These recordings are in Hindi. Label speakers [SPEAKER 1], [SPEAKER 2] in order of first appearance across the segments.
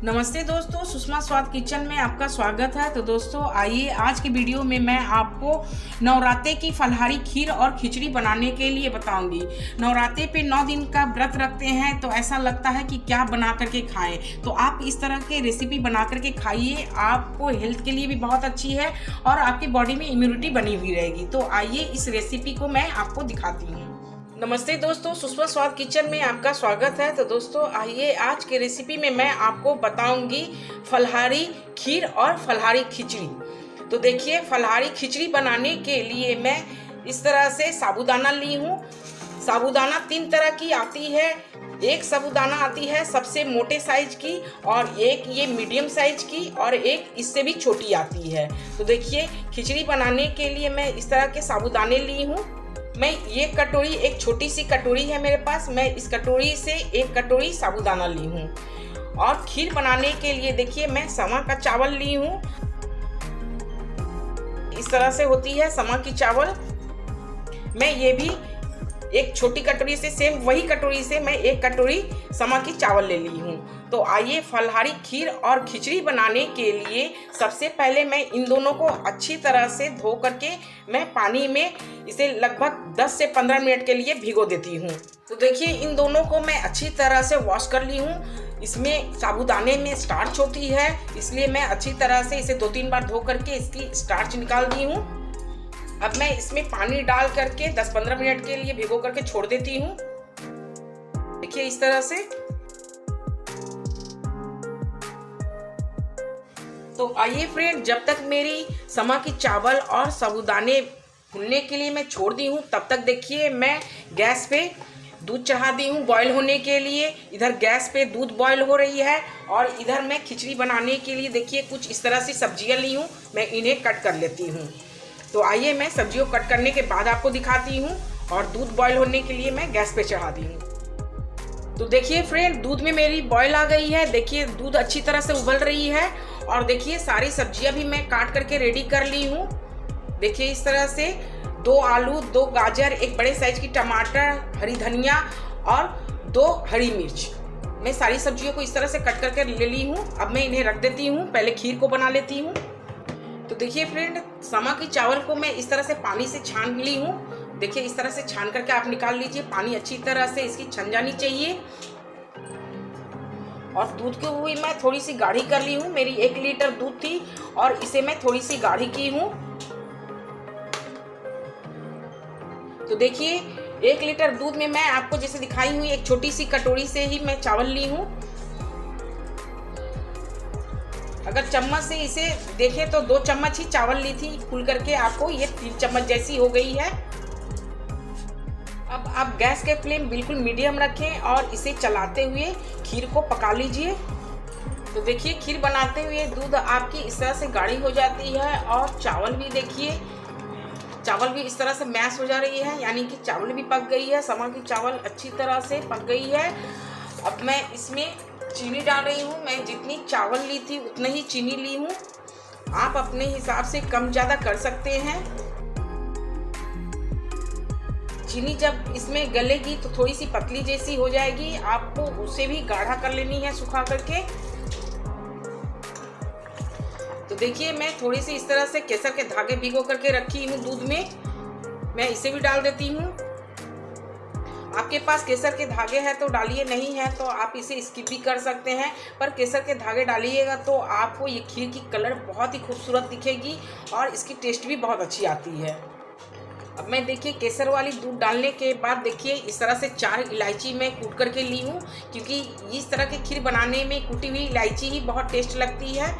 [SPEAKER 1] नमस्ते दोस्तों, सुषमा स्वाद किचन में आपका स्वागत है। तो दोस्तों आइए आज की वीडियो में मैं आपको नवरात्रे की फलाहारी खीर और खिचड़ी बनाने के लिए बताऊंगी। नवरात्रे पे 9 दिन का व्रत रखते हैं तो ऐसा लगता है कि क्या बना करके खाएं, तो आप इस तरह के रेसिपी बना करके खाइए। आपको हेल्थ के लिए भी बहुत अच्छी है और आपकी बॉडी में इम्यूनिटी बनी हुई रहेगी। तो आइए इस रेसिपी को मैं आपको दिखाती हूँ। नमस्ते दोस्तों, सुषमा स्वाद किचन में आपका स्वागत है। तो दोस्तों आइए आज के रेसिपी में मैं आपको बताऊंगी फलाहारी खीर और फलाहारी खिचड़ी। तो देखिए, फलाहारी खिचड़ी बनाने के लिए मैं इस तरह से साबूदाना ली हूँ। साबूदाना 3 तरह की आती है। एक साबूदाना आती है सबसे मोटे साइज की, और एक ये मीडियम साइज की, और एक इससे भी छोटी आती है। तो देखिए, खिचड़ी बनाने के लिए मैं इस तरह के साबूदाने ली हूँ। मैं ये कटोरी, एक छोटी सी कटोरी है मेरे पास, मैं इस कटोरी से 1 कटोरी साबूदाना ली हूँ। और खीर बनाने के लिए देखिए, मैं समा का चावल ली हूँ। इस तरह से होती है समा की चावल। मैं ये भी एक छोटी कटोरी से, सेम वही कटोरी से मैं 1 कटोरी समा की चावल ले ली हूँ। तो आइए फलाहारी खीर और खिचड़ी बनाने के लिए सबसे पहले मैं इन दोनों को अच्छी तरह से धो करके मैं पानी में इसे लगभग 10 से 15 मिनट के लिए भिगो देती हूँ। तो देखिए, इन दोनों को मैं अच्छी तरह से वॉश कर ली हूँ। इसमें साबूदाने में स्टार्च होती है, इसलिए मैं अच्छी तरह से इसे 2-3 बार धो करके इसकी स्टार्च निकाल दी हूँ। अब मैं इसमें पानी डाल करके 10-15 मिनट के लिए भिगो करके छोड़ देती हूँ। देखिए इस तरह से। तो आइए फ्रेंड, जब तक मेरी समा की चावल और साबूदाने भूनने के लिए मैं छोड़ दी हूँ, तब तक देखिए मैं गैस पे दूध चढ़ा दी हूँ बॉईल होने के लिए। इधर गैस पे दूध बॉईल हो रही है, और इधर मैं खिचड़ी बनाने के लिए देखिए कुछ इस तरह से सब्जियाँ ली हूँ। मैं इन्हें कट कर लेती हूँ। तो आइए मैं सब्जियों को कट करने के बाद आपको दिखाती हूँ। और दूध बॉईल होने के लिए मैं गैस पे चढ़ा दी हूँ। तो देखिए फ्रेंड, दूध में मेरी बॉईल आ गई है। देखिए दूध अच्छी तरह से उबल रही है। और देखिए सारी सब्जियां भी मैं काट करके रेडी कर ली हूँ। देखिए इस तरह से 2 आलू, 2 गाजर, 1 बड़े साइज की टमाटर, हरी धनिया और 2 हरी मिर्च, मैं सारी सब्जियों को इस तरह से कट करके ले ली हूँ। अब मैं इन्हें रख देती हूँ, पहले खीर को बना लेती हूँ। तो देखिए फ्रेंड, समा की चावल को मैं इस तरह से पानी से छान ली हूँ। देखिए इस तरह से छान करके आप निकाल लीजिए। पानी अच्छी तरह से इसकी छन जानी चाहिए। और दूध को भी मैं थोड़ी सी गाढ़ी कर ली हूँ। मेरी 1 लीटर दूध थी और इसे मैं थोड़ी सी गाढ़ी की हूँ। तो देखिए 1 लीटर दूध में मैं आपको जैसे दिखाई हुई एक छोटी सी कटोरी से ही मैं चावल ली हूँ। अगर चम्मच से इसे देखें तो 2 चम्मच ही चावल ली थी फूल करके, आपको ये 3 चम्मच जैसी हो गई है। अब आप गैस के फ्लेम बिल्कुल मीडियम रखें और इसे चलाते हुए खीर को पका लीजिए। तो देखिए खीर बनाते हुए दूध आपकी इस तरह से गाढ़ी हो जाती है, और चावल भी देखिए, चावल भी इस तरह से मैश हो जा रही है, यानी कि चावल भी पक गई है। समा की चावल अच्छी तरह से पक गई है। अब मैं इसमें चीनी डाल रही हूँ। मैं जितनी चावल ली थी उतनी ही चीनी ली हूँ। आप अपने हिसाब से कम ज़्यादा कर सकते हैं। चीनी जब इसमें गलेगी तो थोड़ी सी पतली जैसी हो जाएगी, आपको उसे भी गाढ़ा कर लेनी है सुखा करके। तो देखिए मैं थोड़ी सी इस तरह से केसर के धागे भिगो करके रखी हूँ दूध में, मैं इसे भी डाल देती हूँ। आपके पास केसर के धागे हैं तो डालिए, नहीं है तो आप इसे स्किप भी कर सकते हैं। पर केसर के धागे डालिएगा तो आपको ये खीर की कलर बहुत ही खूबसूरत दिखेगी और इसकी टेस्ट भी बहुत अच्छी आती है। अब मैं देखिए केसर वाली दूध डालने के बाद देखिए इस तरह से 4 इलायची मैं कूट करके ली हूँ, क्योंकि इस तरह की खीर बनाने में कूटी हुई इलायची ही बहुत टेस्ट लगती है।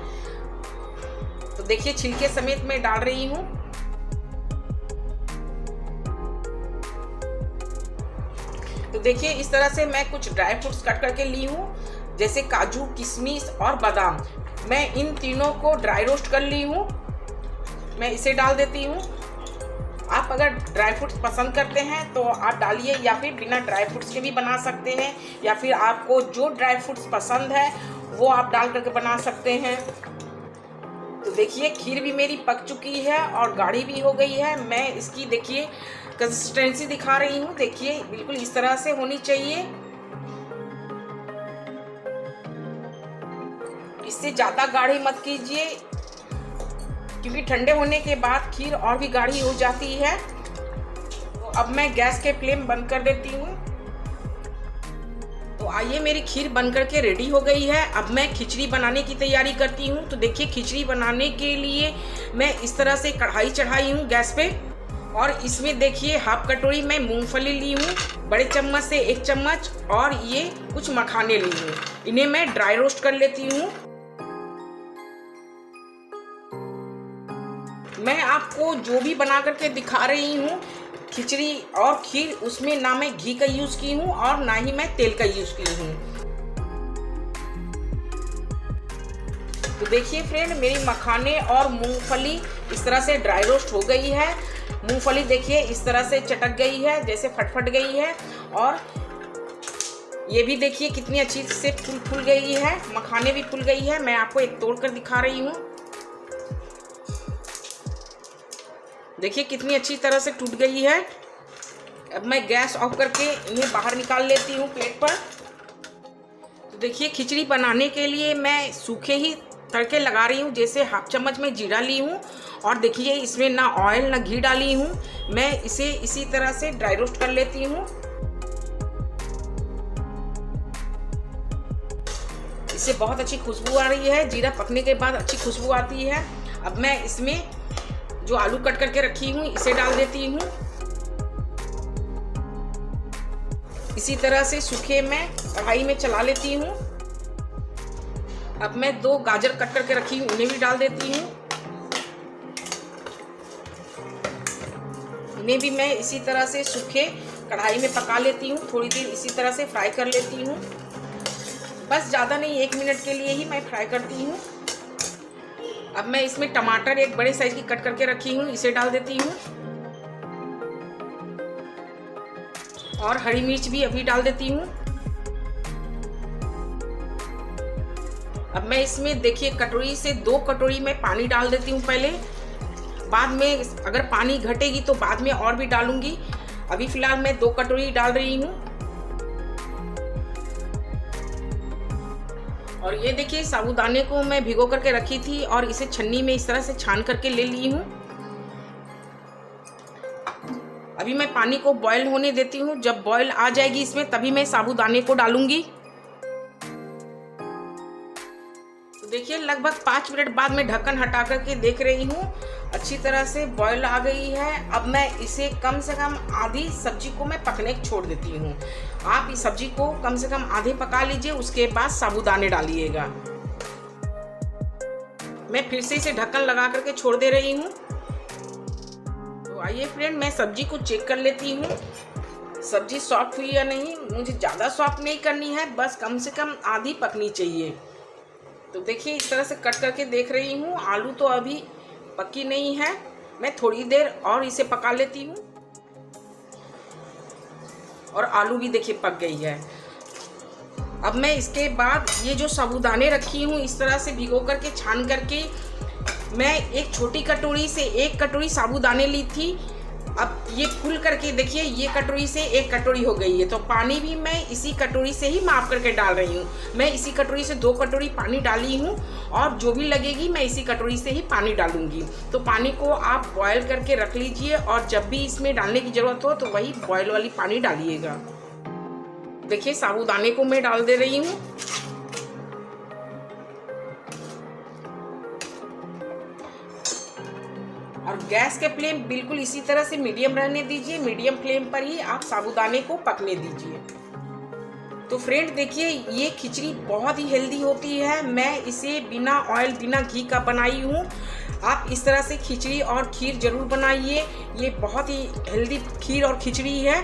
[SPEAKER 1] तो देखिए छिलके समेत मैं डाल रही हूँ। तो देखिए इस तरह से मैं कुछ ड्राई फ्रूट्स कट करके ली हूँ, जैसे काजू, किशमिश और बादाम। मैं इन तीनों को ड्राई रोस्ट कर ली हूँ। मैं इसे डाल देती हूँ। आप अगर ड्राई फ्रूट्स पसंद करते हैं तो आप डालिए, या फिर बिना ड्राई फ्रूट्स के भी बना सकते हैं, या फिर आपको जो ड्राई फ्रूट्स पसंद है वो आप डाल करके बना सकते हैं। तो देखिए खीर भी मेरी पक चुकी है और गाढ़ी भी हो गई है। मैं इसकी देखिए कंसिस्टेंसी दिखा रही हूँ। देखिए बिल्कुल इस तरह से होनी चाहिए। इससे ज़्यादा गाढ़ी मत कीजिए, क्योंकि ठंडे होने के बाद खीर और भी गाढ़ी हो जाती है। तो अब मैं गैस के फ्लेम बंद कर देती हूँ। तो आइए, मेरी खीर बनकर के रेडी हो गई है। अब मैं खिचड़ी बनाने की तैयारी करती हूँ। तो देखिए, खिचड़ी बनाने के लिए मैं इस तरह से कढ़ाई चढ़ाई हूँ गैस पे, और इसमें देखिए हाफ कटोरी मैं मूंगफली ली हूँ, बड़े चम्मच से 1 चम्मच, और ये कुछ मखाने ली हूँ। इन्हें मैं ड्राई रोस्ट कर लेती हूँ। मैं आपको जो भी बना करके दिखा रही हूँ खिचड़ी और खीर, उसमें ना मैं घी का यूज की हूँ और ना ही मैं तेल का यूज की हूँ। तो देखिए फ्रेंड, मेरी मखाने और मूंगफली इस तरह से ड्राई रोस्ट हो गई है। मूंगफली देखिए इस तरह से चटक गई है, जैसे फटफट गई है, और ये भी देखिए कितनी अच्छी से फूल गई है, मखाने भी फूल गई है। मैं आपको एक तोड़ कर दिखा रही हूँ। देखिए कितनी अच्छी तरह से टूट गई है। अब मैं गैस ऑफ करके इन्हें बाहर निकाल लेती हूँ प्लेट पर। तो देखिए, खिचड़ी बनाने के लिए मैं सूखे ही तड़के लगा रही हूँ। जैसे हाफ चम्मच में जीरा ली हूँ, और देखिए इसमें ना ऑयल ना घी डाली हूँ। मैं इसे इसी तरह से ड्राई रोस्ट कर लेती हूँ। इससे बहुत अच्छी खुशबू आ रही है। जीरा पकने के बाद अच्छी खुशबू आती है। अब मैं इसमें जो आलू कट करके रखी हूँ इसे डाल देती हूँ। इसी तरह से सूखे मैं कढ़ाई में चला लेती हूँ। अब मैं 2 गाजर कट करके रखी हूँ, उन्हें भी डाल देती हूँ। इन्हें भी मैं इसी तरह से सूखे कढ़ाई में पका लेती हूँ। थोड़ी देर इसी तरह से फ्राई कर लेती हूँ। बस ज़्यादा नहीं, 1 मिनट के लिए ही मैं फ्राई करती हूँ। अब मैं इसमें टमाटर एक बड़े साइज की कट करके रखी हूँ, इसे डाल देती हूँ, और हरी मिर्च भी अभी डाल देती हूँ। अब मैं इसमें देखिए कटोरी से 2 कटोरी में पानी डाल देती हूँ पहले। बाद में अगर पानी घटेगी तो बाद में और भी डालूंगी। अभी फिलहाल मैं 2 कटोरी डाल रही हूँ। और ये देखिए, साबूदाने को मैं भिगो करके रखी थी और इसे छन्नी में इस तरह से छान करके ले ली हूँ। अभी मैं पानी को बॉयल होने देती हूँ। जब बॉयल आ जाएगी इसमें, तभी मैं साबूदाने को डालूंगी। तो देखिए, लगभग 5 मिनट बाद मैं ढक्कन हटा करके देख रही हूँ, अच्छी तरह से बॉयल आ गई है। अब मैं इसे कम से कम आधी सब्जी को मैं पकने छोड़ देती हूँ। आप इस सब्जी को कम से कम आधे पका लीजिए, उसके बाद साबूदाने डालिएगा। मैं फिर से इसे ढक्कन लगा करके छोड़ दे रही हूँ। तो आइए फ्रेंड, मैं सब्जी को चेक कर लेती हूँ, सब्जी सॉफ्ट हुई या नहीं। मुझे ज़्यादा सॉफ्ट नहीं करनी है, बस कम से कम आधी पकनी चाहिए। तो देखिए, इस तरह से कट करके देख रही हूँ। आलू तो अभी पकी नहीं है, मैं थोड़ी देर और इसे पका लेती हूँ। और आलू भी देखिए पक गई है। अब मैं इसके बाद ये जो साबूदाने रखी हूँ इस तरह से भिगो करके छान करके, मैं एक छोटी कटोरी से 1 कटोरी साबूदाने ली थी। अब ये फूल करके देखिए, ये कटोरी से 1 कटोरी हो गई है। तो पानी भी मैं इसी कटोरी से ही माप करके डाल रही हूँ। मैं इसी कटोरी से 2 कटोरी पानी डाली हूँ, और जो भी लगेगी मैं इसी कटोरी से ही पानी डालूंगी। तो पानी को आप बॉयल करके रख लीजिए, और जब भी इसमें डालने की ज़रूरत हो तो वही बॉयल वाली पानी डालिएगा। देखिए, साबूदाने को मैं डाल दे रही हूँ। और गैस के फ्लेम बिल्कुल इसी तरह से मीडियम रहने दीजिए। मीडियम फ्लेम पर ही आप साबूदाने को पकने दीजिए। तो फ्रेंड देखिए, ये खिचड़ी बहुत ही हेल्दी होती है। मैं इसे बिना ऑयल बिना घी का बनाई हूँ। आप इस तरह से खिचड़ी और खीर जरूर बनाइए। ये बहुत ही हेल्दी खीर और खिचड़ी है।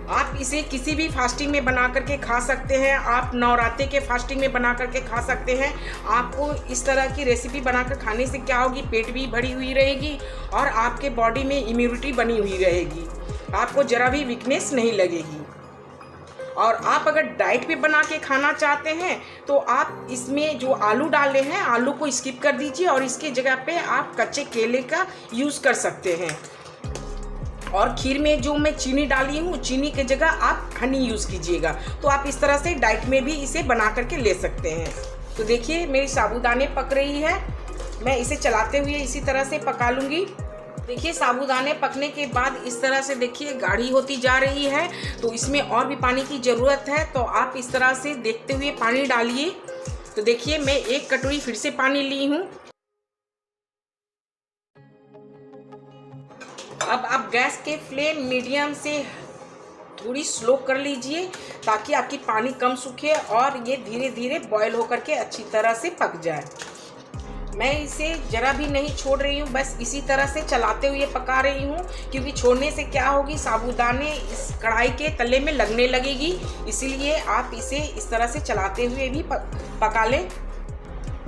[SPEAKER 1] आप इसे किसी भी फास्टिंग में बना करके खा सकते हैं। आप नवरात्रि के फास्टिंग में बना करके खा सकते हैं। आपको इस तरह की रेसिपी बनाकर खाने से क्या होगी, पेट भी भरी हुई रहेगी और आपके बॉडी में इम्यूनिटी बनी हुई रहेगी। आपको जरा भी वीकनेस नहीं लगेगी। और आप अगर डाइट पे बना के खाना चाहते हैं तो आप इसमें जो आलू डाले हैं, आलू को स्किप कर दीजिए और इसके जगह पे आप कच्चे केले का यूज़ कर सकते हैं। और खीर में जो मैं चीनी डाली हूँ, चीनी की जगह आप हनी यूज़ कीजिएगा। तो आप इस तरह से डाइट में भी इसे बना करके ले सकते हैं। तो देखिए मेरी साबूदाने पक रही है, मैं इसे चलाते हुए इसी तरह से पका लूँगी। देखिए साबूदाने पकने के बाद इस तरह से देखिए गाढ़ी होती जा रही है, तो इसमें और भी पानी की ज़रूरत है। तो आप इस तरह से देखते हुए पानी डालिए। तो देखिए मैं 1 कटोरी फिर से पानी ली हूँ। अब आप गैस के फ्लेम मीडियम से थोड़ी स्लो कर लीजिए ताकि आपकी पानी कम सूखे और ये धीरे धीरे बॉयल होकर के अच्छी तरह से पक जाए। मैं इसे ज़रा भी नहीं छोड़ रही हूँ, बस इसी तरह से चलाते हुए पका रही हूँ, क्योंकि छोड़ने से क्या होगी, साबूदाने इस कढ़ाई के तले में लगने लगेगी। इसीलिए आप इसे इस तरह से चलाते हुए भी पका लें।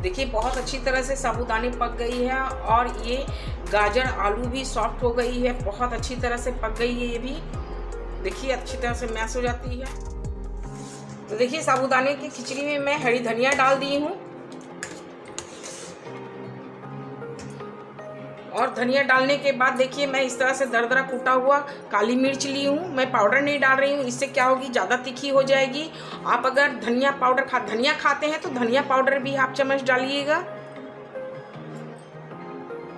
[SPEAKER 1] देखिए बहुत अच्छी तरह से साबूदाने पक गई है और ये गाजर आलू भी सॉफ्ट हो गई है, बहुत अच्छी तरह से पक गई है। ये भी देखिए अच्छी तरह से मैश हो जाती है। तो देखिए साबूदाने की खिचड़ी में मैं हरी धनिया डाल दी हूँ और धनिया डालने के बाद देखिए मैं इस तरह से दरदरा कूटा हुआ काली मिर्च ली हूँ। मैं पाउडर नहीं डाल रही हूँ, इससे क्या होगी, ज़्यादा तीखी हो जाएगी। आप अगर धनिया खाते हैं तो धनिया पाउडर भी हाफ चम्मच डालिएगा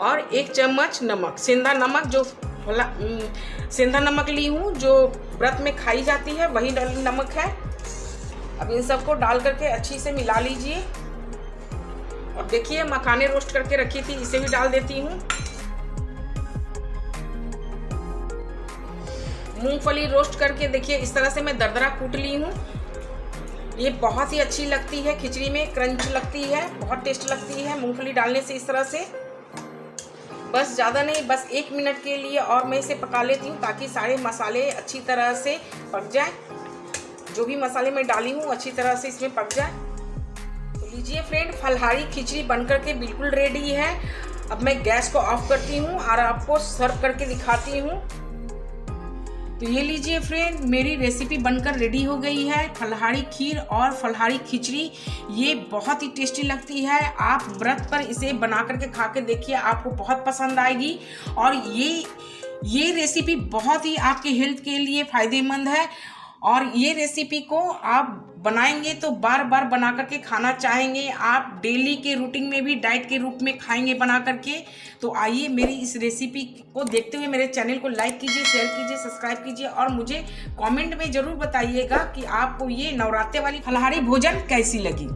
[SPEAKER 1] और 1 चम्मच नमक, सेंधा नमक, जो सेंधा नमक ली हूँ जो व्रत में खाई जाती है, वही नमक है। अब इन सबको डाल करके अच्छी से मिला लीजिए। और देखिए मखाने रोस्ट करके रखी थी, इसे भी डाल देती हूँ। मूंगफली रोस्ट करके देखिए इस तरह से मैं दरदरा कूट ली हूँ। ये बहुत ही अच्छी लगती है खिचड़ी में, क्रंच लगती है, बहुत टेस्ट लगती है मूंगफली डालने से। इस तरह से बस ज़्यादा नहीं, बस 1 मिनट के लिए और मैं इसे पका लेती हूँ ताकि सारे मसाले अच्छी तरह से पक जाए। जो भी मसाले मैं डाली हूँ अच्छी तरह से इसमें पक जाए। तो लीजिए फ्रेंड, फलहारी खिचड़ी बनकर के बिल्कुल रेडी है। अब मैं गैस को ऑफ करती हूँ और आपको सर्व करके दिखाती हूँ। तो ये लीजिए फ्रेंड, मेरी रेसिपी बनकर रेडी हो गई है, फलहारी खीर और फलहारी खिचड़ी। ये बहुत ही टेस्टी लगती है। आप व्रत पर इसे बना करके खा के देखिए, आपको बहुत पसंद आएगी। और ये रेसिपी बहुत ही आपके हेल्थ के लिए फ़ायदेमंद है और ये रेसिपी को आप बनाएंगे तो बार बार बना करके खाना चाहेंगे। आप डेली के रूटीन में भी डाइट के रूप में खाएंगे बना करके। तो आइए मेरी इस रेसिपी को देखते हुए मेरे चैनल को लाइक कीजिए, शेयर कीजिए, सब्सक्राइब कीजिए और मुझे कमेंट में ज़रूर बताइएगा कि आपको ये नवरात्रे वाली फलाहारी भोजन कैसी लगी।